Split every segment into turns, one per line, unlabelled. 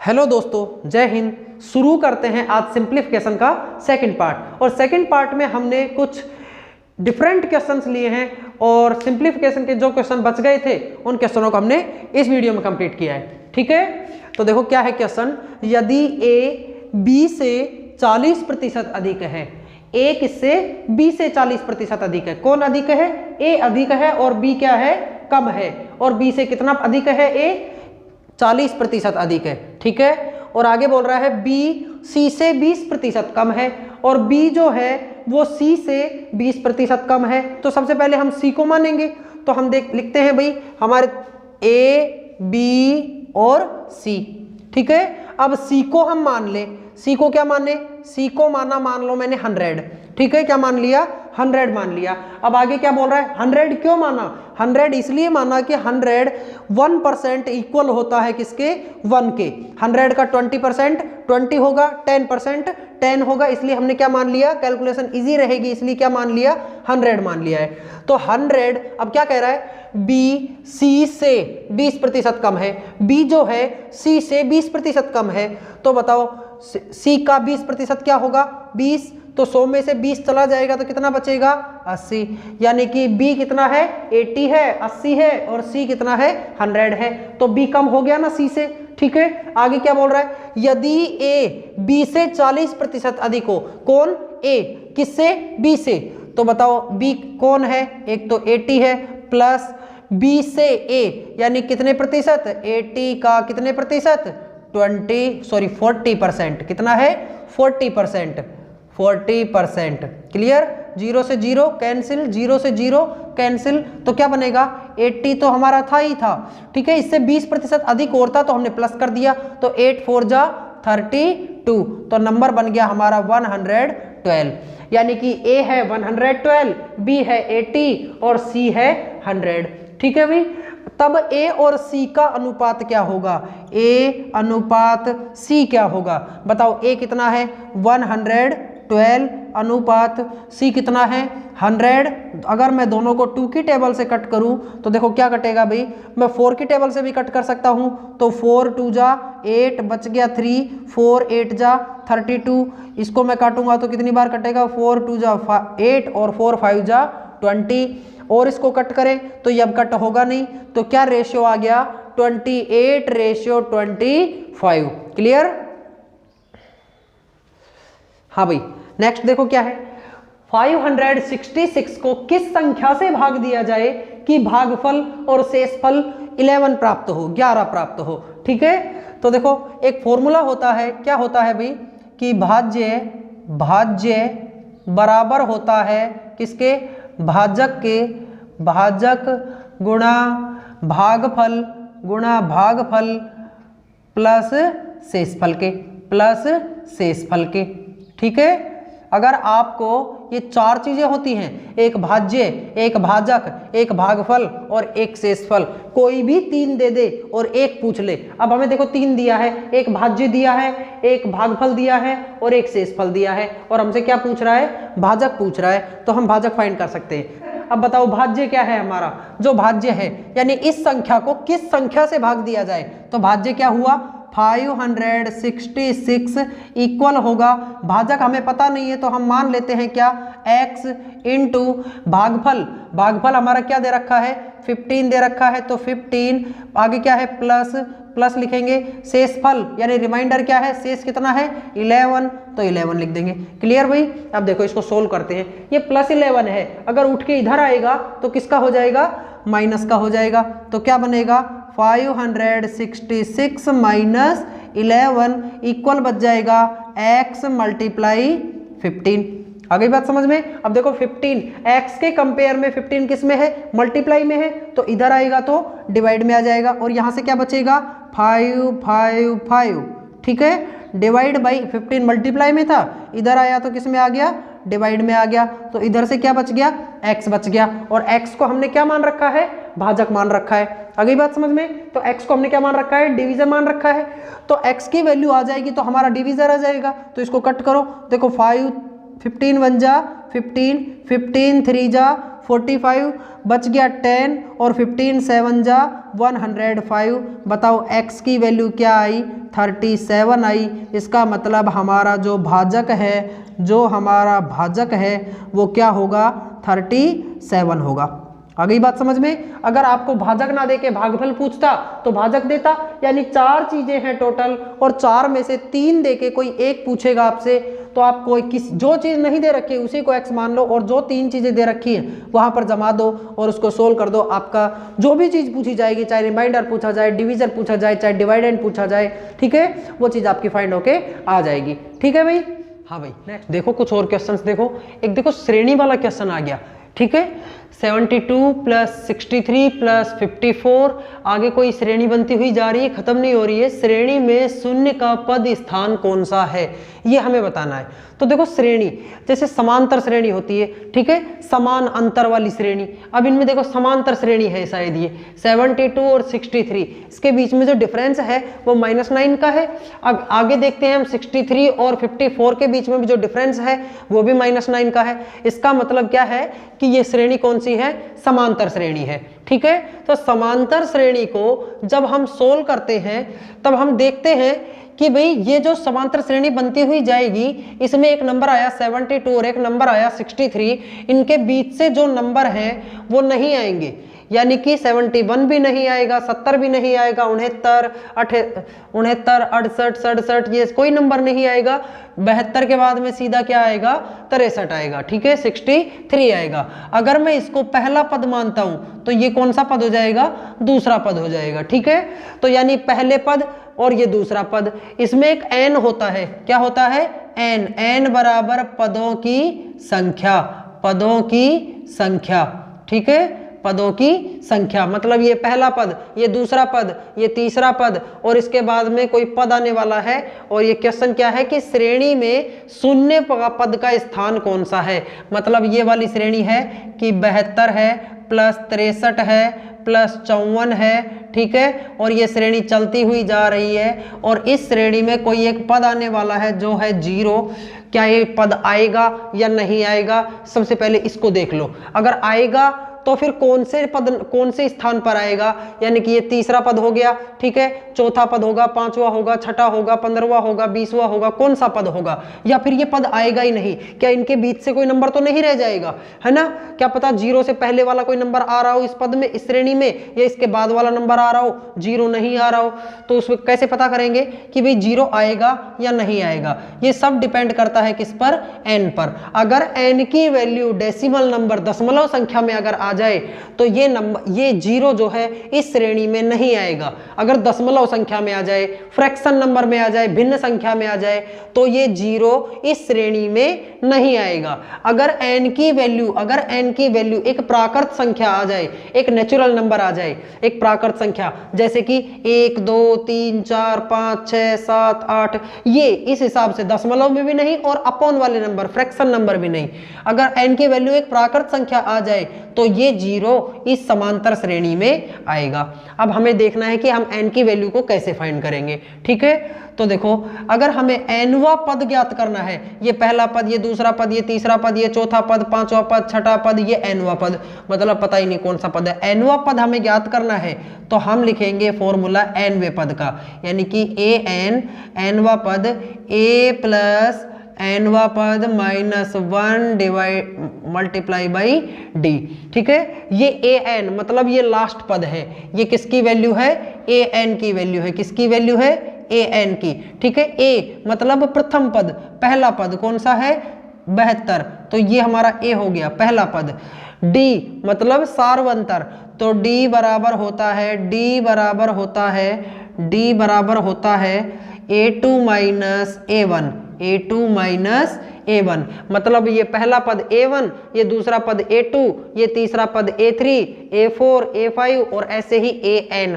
Hello दोस्तों, जय हिंद। शुरू करते हैं आज सिंप्लीफिकेशन का सेकंड पार्ट। और सेकंड पार्ट में हमने कुछ डिफरेंट क्वेश्चंस लिए हैं और सिंप्लीफिकेशन के जो क्वेश्चन बच गए थे उन क्वेश्चनों को हमने इस वीडियो में कंप्लीट किया है। ठीक है, तो देखो क्या है क्वेश्चन। यदि a b से 40% अधिक है, a किससे b से 40% अधिक है। कौन अधिक है? a अधिक है और b क्या है? कम है। और b से कितना अधिक है? a 40% अधिक है। ठीक है, और आगे बोल रहा है b c से 20% कम है और b जो है वो c से 20% कम है। तो सबसे पहले हम c को मानेंगे, तो हम लिखते हैं भाई हमारे a b और c। ठीक है, अब c को हम मान ले। c को क्या माने? c को मान लो मैंने 100। ठीक है, क्या मान लिया? 100 मान लिया। अब आगे क्या बोल रहा है? 100 क्यों माना? 100 इसलिए माना कि 100 1% इक्वल होता है किसके? 1 के। 100 का 20% 20 होगा, 10% 10 होगा, इसलिए हमने क्या मान लिया? कैलकुलेशन इजी रहेगी इसलिए क्या मान लिया? 100 मान लिया है। तो 100 अब क्या कह रहा है? b c से 20% कम है। b जो है c से 20% कम है। तो बताओ c का 20% क्या होगा? 20। तो 100 में से 20 चला जाएगा तो कितना बचेगा? 80। यानी कि b कितना है? 80 है, 80 है और c कितना है? 100 है। तो b कम हो गया ना c से। ठीक है, आगे क्या बोल रहा है? यदि a b से 40% अधिक हो। कौन? a किससे? b से। तो बताओ b कौन है? एक तो 80 है प्लस b से a यानी कितने प्रतिशत? 80 का कितने प्रतिशत? 40% कितना है? 40%। क्लियर? 0 से 0 कैंसिल, 0 से 0 कैंसिल, तो क्या बनेगा? 80 तो हमारा था ही था। ठीक है, इससे 20% अधिक होता तो हमने प्लस कर दिया, तो 8 4 जा 32। तो नंबर बन गया हमारा 112। यानी कि a है 112, b है 80 और c है 100। ठीक है भाई, तब a और c का अनुपात क्या होगा? a अनुपात c क्या होगा? बताओ a कितना है? 112 अनुपात c कितना है? 100। अगर मैं दोनों को 2 की टेबल से कट करूं तो देखो क्या कटेगा भाई। मैं 4 की टेबल से भी कट कर सकता हूं, तो 4 2 जा 8 बच गया 3, 4 8 जा 32। इसको मैं काटूंगा तो कितनी बार कटेगा? 4 2 जा 8 और 4 5 जा 20। और इसको कट करें तो ये अब कट होगा नहीं, तो क्या रेशियो आ गया? 28:25। क्लियर? हाँ भाई, नेक्स्ट देखो क्या है। 566 को किस संख्या से भाग दिया जाए कि भागफल और शेषफल 11 प्राप्त हो, 11 प्राप्त हो। ठीक है, तो देखो एक फॉर्मूला होता है। क्या होता है भाई? कि भाज्य बराबर होता है किसके? भाजक के। भाजक गुणा भागफल प्लस शेषफल के। ठीक है, अगर आपको ये 4 चीजें होती हैं, एक भाज्य, एक भाजक, एक भागफल और एक शेषफल, कोई भी 3 दे दे और एक पूछ ले। अब हमें देखो 3 दिया है, एक भाज्य दिया है, एक भागफल दिया है और एक शेषफल दिया है, और हमसे क्या पूछ रहा है? भाजक पूछ रहा है, तो हम भाजक फाइंड कर सकते हैं। अब बताओ भाज्य क्या है हमारा? जो भाज्य है यानी इस संख्या को किस संख्या से भाग दिया जाए, तो भाज्य क्या हुआ? 566 इक्वल होगा, भाजक हमें पता नहीं है तो हम मान लेते हैं क्या? x इंटू भागफल हमारा क्या दे रखा है? 15 दे रखा है, तो 15 आगे क्या है? प्लस लिखेंगे। शेषफल यानी रिमाइंडर क्या है? शेष कितना है? 11, तो 11 लिख देंगे। क्लियर भाई? अब देखो इसको सोल्व करते हैं। ये +11 है, अगर उठ के इधर आएगा तो किसका हो जाएगा? माइनस का हो जाएगा। तो क्या बनेगा? 566 माइनस 11 इक्वल बच जाएगा x मल्टीप्लाई 15। आ गई बात समझ में? अब देखो 15 x के कंपेयर में 15 किस में है? मल्टीप्लाई में है, तो इधर आएगा तो डिवाइड में आ जाएगा और यहां से क्या बचेगा? 5 ठीक है, डिवाइड बाई 15 मल्टीप्लाई में था, इधर आया तो किस में आ गया? डिवाइड में आ गया। तो इधर से क्या बच गया? x बच गया, और x को हमने क्या मान रखा है? भाजक मान रखा है। आ गई बात समझ में? तो x को हमने क्या मान रखा है? डिवीजर मान रखा है। तो x की वैल्यू आ जाएगी तो हमारा डिवीजर आ जाएगा, तो इसको कट करो। देखो 15 1 जा 15, 15 3 जा 45, बच गया 10 और 15 7 जा 105। बताओ x की वैल्यू क्या आई, 37 आई। इसका मतलब हमारा जो भाजक है वो क्या होगा, 37 होगा। आ गई बात समझ में। अगर आपको भाजक ना देके भागफल पूछता तो भाजक देता, यानी 4 चीजें हैं टोटल और 4 में से 3 देके कोई एक पूछेगा आपसे, तो आप कोई जो चीज नहीं दे रखी है उसी को x मान लो और जो 3 चीजें दे रखी हैं वहां पर जमा दो और उसको सोल्व कर दो। आपका जो भी चीज पूछी जाएगी, चाहे रिमाइंडर पूछा जाए, डिवीजन पूछा जाए, चाहे डिवाइडेंड पूछा जाए, ठीक है, वो चीज आपकी फाइंड होके आ जाएगी। ठीक है भाई। हाँ भाई, नेक्स्ट देखो कुछ और क्वेश्चंस देखो। एक देखो श्रेणी वाला क्वेश्चन आ गया, ठीक है, 72 प्लस 63 प्लस 54। आगे कोई श्रेणी बनती हुई जा रही है, खत्म नहीं हो रही है। श्रेणी में शून्य का पद स्थान कौन सा है, ये हमें बताना है। तो देखो श्रेणी, जैसे समांतर श्रेणी होती है, ठीक है, समान अंतर वाली श्रेणी। अब इनमें देखो समांतर श्रेणी है शायद ये 72 और 63, इसके बीच में जो डिफरेंस है वो -9 का है। अब आगे देखते हैं हम 63 और 54 के बीच में भी जो डिफरेंस है वो भी -9 का है। इसका मतलब क्या है कि ये श्रेणी कौन सी है, समांतर श्रेणी है। ठीक है, तो समांतर श्रेणी को जब हम सोल्व करते हैं तब हम देखते हैं कि भाई ये जो समांतर श्रेणी बनती हुई जाएगी, इसमें एक नंबर आया 72 और एक नंबर आया 63, इनके बीच से जो नंबर हैं वो नहीं आएंगे, यानी कि 71 भी नहीं आएगा, 70 भी नहीं आएगा, 69, 68, 67, ये कोई नंबर नहीं आएगा। 72 के बाद में सीधा क्या आएगा, 63 आएगा। ठीक है, 63 आएगा। अगर मैं इसको पहला पद मानता हूं तो ये कौन सा पद हो जाएगा, दूसरा पद हो जाएगा। ठीक है, तो यानी पहले पद और ये दूसरा पद, इसमें एक n होता है। क्या होता है, n बराबर पदों की संख्या, पदों की संख्या। ठीक है, पदों की संख्या, मतलब ये पहला पद, ये दूसरा पद, ये तीसरा पद और इसके बाद में कोई पद आने वाला है। और ये क्वेश्चन क्या है कि श्रेणी में शून्य पद का स्थान कौन सा है। मतलब ये वाली श्रेणी है कि 72 है प्लस 63 है प्लस 54 है। ठीक है, और ये श्रेणी चलती हुई जा रही है और इस श्रेणी में कोई एक पद आने वाला है जो है 0। क्या ये पद आएगा या नहीं आएगा, सबसे पहले इसको देख लो। अगर आएगा तो फिर कौन से स्थान पर आएगा, यानी कि ये तीसरा पद हो गया। ठीक है, चौथा पद होगा, पांचवा होगा, छठा होगा, 15वां होगा, 20वां होगा, कौन सा पद होगा। या फिर ये पद आएगा ही नहीं, क्या इनके बीच से कोई नंबर तो नहीं रह जाएगा, है ना। क्या पता 0 से पहले वाला कोई नंबर आ रहा हो इस पद में, इस श्रेणी में, या इसके बाद वाला नंबर आ रहा हो, 0 नहीं आ रहा हो। तो उसमें कैसे पता करेंगे कि भाई 0 आएगा या नहीं आएगा। ये सब डिपेंड करता है किस पर, n पर। अगर n की वैल्यू डेसिमल नंबर, दशमलव संख्या में अगर आ जाए तो ये नंबर, ये 0 जो है इस श्रेणी में नहीं आएगा। अगर दशमलव संख्या में आ जाए, फ्रैक्शन नंबर में आ जाए, भिन्न संख्या में आ जाए, तो ये 0 इस श्रेणी में नहीं आएगा। अगर n की वैल्यू एक प्राकृत संख्या आ जाए, एक नेचुरल नंबर आ जाए, एक प्राकृत संख्या, जैसे कि 1 2 3 4 5 6 7 8, ये इस हिसाब से दशमलव में भी नहीं और अपॉन वाले नंबर, फ्रैक्शन नंबर भी नहीं। अगर n की वैल्यू एक प्राकृत संख्या आ जाए तो ये 0 इस समांतर श्रेणी में आएगा। अब हमें देखना है कि हम n की वैल्यू को कैसे फाइंड करेंगे। ठीक है, तो देखो, अगर हमें nवां पद ज्ञात करना है, ये पहला पद, ये दूसरा पद, ये तीसरा पद, ये चौथा पद, पांचवा पद, छठा पद, ये nवां पद, मतलब पता ही नहीं कौन सा पद है। nवां पद हमें ज्ञात करना है तो हम लिखेंगे फॉर्मूला nवें पद का, यानी कि nवां पद a प्लस nवां पद -1 मल्टीप्लाई बाई d। ठीक है, ये an मतलब ये लास्ट पद है, ये किसकी वैल्यू है, an की वैल्यू है। किसकी वैल्यू है, an की। ठीक है, a मतलब प्रथम पद, पहला पद कौन सा है, 72, तो ये हमारा a हो गया पहला पद। d मतलब सार्वंतर, तो d बराबर होता है a2 माइनस a1, मतलब ये पहला पद a1, ये दूसरा पद a2, ये तीसरा पद a3, a4, a5 और ऐसे ही an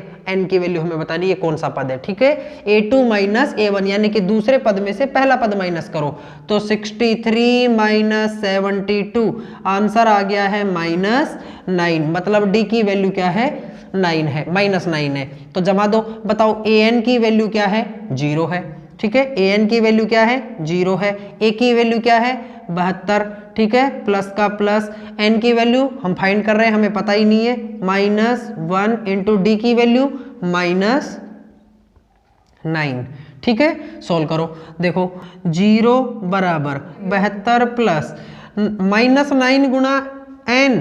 की वैल्यू हमें बतानी है कौन सा पद है। ठीक है, a2 माइनस a1, यानी कि दूसरे पद में से पहला पद माइनस करो, तो 63 माइनस 72, आंसर आ गया है -9, मतलब d की वैल्यू क्या है, 9 है, -9 है। तो जमा दो, बताओ an की वैल्यू क्या है, 0 है। ठीक है, an की वैल्यू क्या है, 0 है। a की वैल्यू क्या है, 72। ठीक है, प्लस का प्लस, n की वैल्यू हम फाइंड कर रहे हैं, हमें पता ही नहीं है, -1 इंटू डी की वैल्यू -9, ठीक है। सोल्व करो, देखो 0 बराबर 72 प्लस -9 गुणा n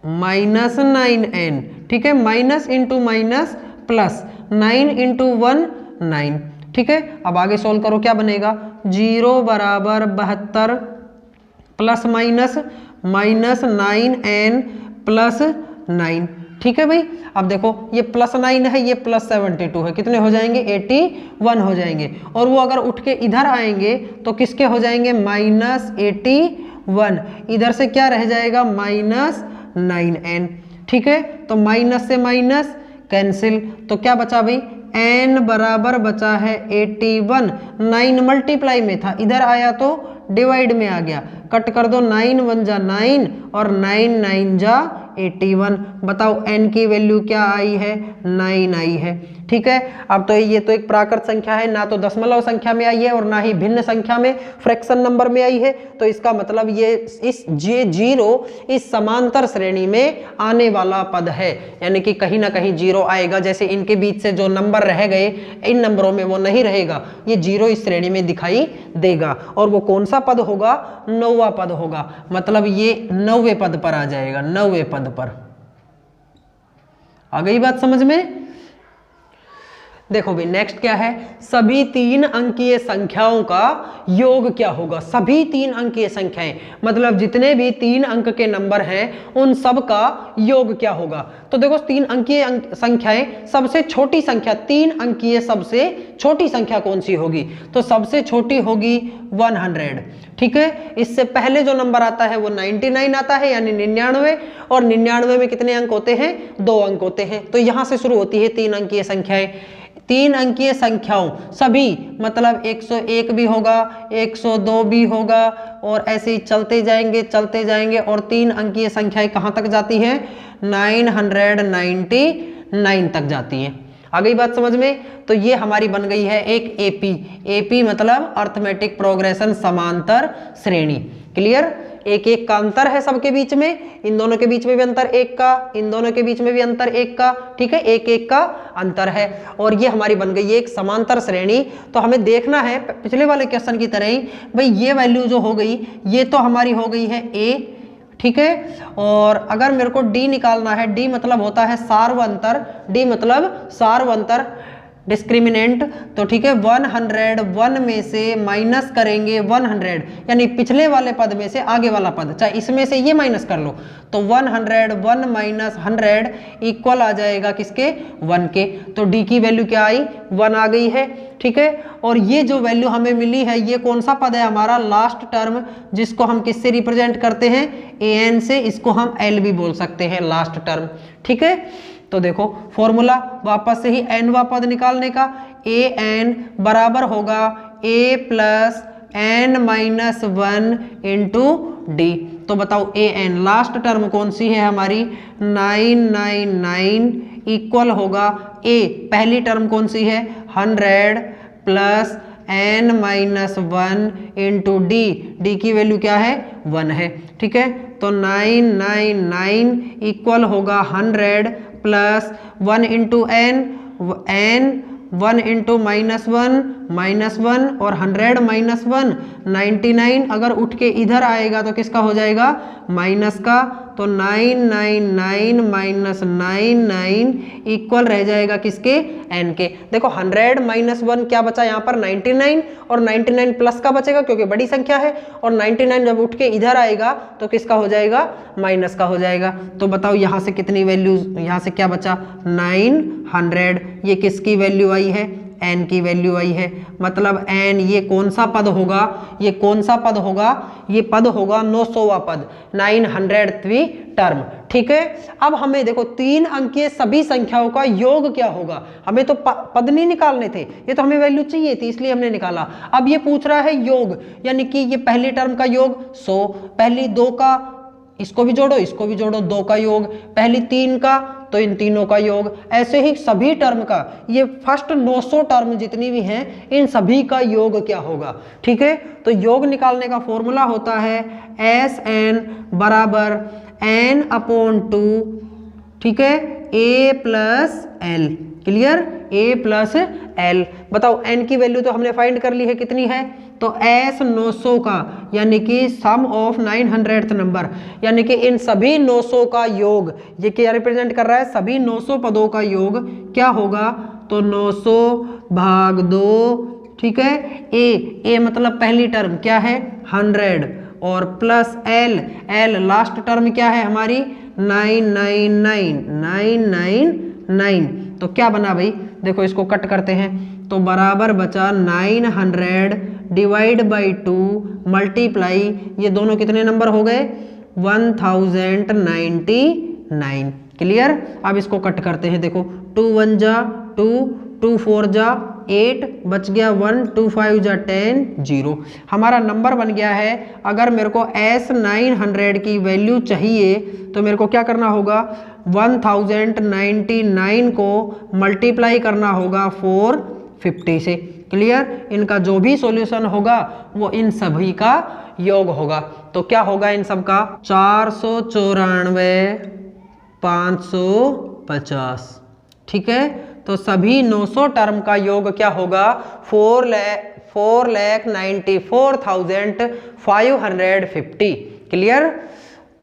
-9n, ठीक है, minus into minus plus, 9 into 1 9, ठीक है। अब आगे सोल्व करो, क्या बनेगा, 0 बराबर 72 प्लस माइनस -9n प्लस 9, ठीक है भाई। अब देखो ये +9 है, ये +72 है, कितने हो जाएंगे, 81 हो जाएंगे, और वो अगर उठ के इधर आएंगे तो किसके हो जाएंगे, -81, इधर से क्या रह जाएगा, -9n, ठीक है। तो माइनस से माइनस कैंसिल, तो क्या बचा भाई, n बराबर बचा है 81, 9 मल्टीप्लाई में था, इधर आया तो डिवाइड में आ गया, कट कर दो, 9 1 जा 9 और 9 9 जा 81, बताओ n की वैल्यू क्या आई है, 9 आई है, ठीक है। अब तो ये तो एक प्राकृत संख्या है, ना तो दशमलव संख्या में आई है और ना ही भिन्न संख्या में, फ्रैक्शन नंबर में आई है, तो इसका मतलब ये इस J0 इस समांतर श्रेणी में आने वाला पद है, यानी कि कहीं ना कहीं 0 आएगा, जैसे इनके बीच से जो नंबर रह गए इन नंबरों में वो नहीं रहेगा, ये 0 इस श्रेणी में दिखाई देगा, और वो कौन सा पद होगा, 9वां पद होगा, मतलब ये 9वें पद पर आ जाएगा, 9वें पद पर। आ गई बात समझ में। देखो भाई नेक्स्ट क्या है, सभी 3 अंकीय संख्याओं का योग क्या होगा, सभी 3 अंकीय संख्याएं, मतलब जितने भी 3 अंक के नंबर हैं उन सब का योग क्या होगा। तो देखो 3 अंकीय संख्याएं, सबसे छोटी संख्या 3 अंकीय सबसे छोटी संख्या कौन सी होगी, तो सबसे छोटी होगी 100, ठीक है। इससे पहले जो नंबर आता है वो 99 आता है, यानी 99, और 99 में कितने अंक होते हैं, 2 अंक होते हैं, तो यहां से शुरू होती है 3 अंकीय संख्याएं। 3 अंकीय संख्याओं सभी, मतलब 101 भी होगा, 102 भी होगा, और ऐसे ही चलते जाएंगे, और 3 अंकीय संख्याएं कहां तक जाती हैं, 999 तक जाती हैं। आ गई बात समझ में। तो ये हमारी बन गई है एक एपी मतलब अर्थमेटिक प्रोग्रेशन समांतर श्रेणी। क्लियर, एक का अंतर है सबके बीच में, इन दोनों के बीच में भी अंतर 1 का, इन दोनों के बीच में भी अंतर 1 का, ठीक है, 1 का अंतर है, और ये हमारी बन गई है एक समांतर श्रेणी। तो हमें देखना है पिछले वाले क्वेश्चन की तरह ही, भाई ये वैल्यू जो हो गई ये तो हमारी हो गई है a, ठीक है, और अगर मेरे को d निकालना है, d मतलब होता है सार्वअंतर, d मतलब सार्वअंतर डिस्क्रिमिनेंट, तो ठीक है 101 में से माइनस करेंगे 100, यानी पिछले वाले पद में से आगे वाला पद, चाहे इसमें से ये माइनस कर लो, तो 101 माइनस 100 इक्वल आ जाएगा किसके, 1 के। तो d की वैल्यू क्या आई, 1 आ गई है, ठीक है। और ये जो वैल्यू हमें मिली है ये कौन सा पद है, हमारा लास्ट टर्म, जिसको हम किससे रिप्रेजेंट करते हैं, an से, इसको हम l भी बोल सकते हैं, लास्ट टर्म, ठीक है। तो देखो फॉर्मूला वापस से ही nवां पद निकालने का, an बराबर होगा a plus n minus 1 into D. तो बताओ an लास्ट टर्म कौन सी है हमारी, 999 इक्वल होगा a पहली टर्म कौन सी है, 100 plus n minus 1 into D, D की वैल्यू क्या है, 1 है, ठीक है। तो 999 इक्वल होगा 100 प्लस 1 इंटू n, 1 इंटू -1 और 100 माइनस 1 99, अगर उठ के इधर आएगा तो किसका हो जाएगा, माइनस का, तो 999 माइनस 99 इक्वल रह जाएगा किसके, n के। देखो 100 माइनस 1 क्या बचा यहाँ पर, 99, और 99 प्लस का बचेगा क्योंकि बड़ी संख्या है, और 99 जब उठ के इधर आएगा तो किसका हो जाएगा, माइनस का हो जाएगा। तो बताओ यहाँ से कितनी वैल्यू, यहाँ से क्या बचा, 900, ये किसकी वैल्यू आई है, n की वैल्यू आई है, मतलब n ये कौन सा पद होगा, ये कौन सा पद होगा, ये पद होगा 900वां पद, 900वीं टर्म, ठीक है। अब हमें देखो 3 अंकीय सभी संख्याओं का योग क्या होगा, हमें तो पद नहीं निकालने थे, ये तो हमें वैल्यू चाहिए थी इसलिए हमने निकाला। अब ये पूछ रहा है योग, यानी कि ये पहली टर्म का योग 100, पहली 2 का, इसको भी जोड़ो, इसको भी जोड़ो, 2 का योग, पहली 3 का, तो इन तीनों का योग। ऐसे ही सभी टर्म का, ये फर्स्ट 900 टर्म जितनी भी हैं इन सभी का योग क्या होगा। ठीक है, तो योग निकालने का फॉर्मूला होता है एस एन बराबर एन अपॉन 2, ठीक है, ए प्लस एल। क्लियर, ए प्लस एल। बताओ एन की वैल्यू तो हमने फाइंड कर ली है, कितनी है, तो एस 900 का यानी कि सम ऑफ 900th नंबर, यानी कि इन सभी 900 का योग, ये क्या रिप्रेजेंट कर रहा है, सभी 900 पदों का योग क्या होगा, तो 900 भाग 2, ठीक है, ए मतलब पहली टर्म क्या है 100 और plus L, L last term क्या है हमारी 999, तो क्या बना भाई, देखो इसको कट करते हैं तो बराबर बचा 900 डिवाइड बाई 2 मल्टीप्लाई, ये दोनों कितने नंबर हो गए 1099। क्लियर, अब इसको कट करते हैं, देखो 2 1 जा 2, 2 4 जा 8, बच गया 1, 2 5 जा 10, 0। हमारा नंबर बन गया है। अगर मेरे को S 900 की वैल्यू चाहिए तो मेरे को क्या करना होगा, 1099 को मल्टीप्लाई करना होगा 450 से। क्लियर, इनका जो भी सॉल्यूशन होगा वो इन सभी का योग होगा। तो क्या होगा इन सब का, 494 550। ठीक है, तो सभी 900 टर्म का योग क्या होगा, 4,94,550। क्लियर।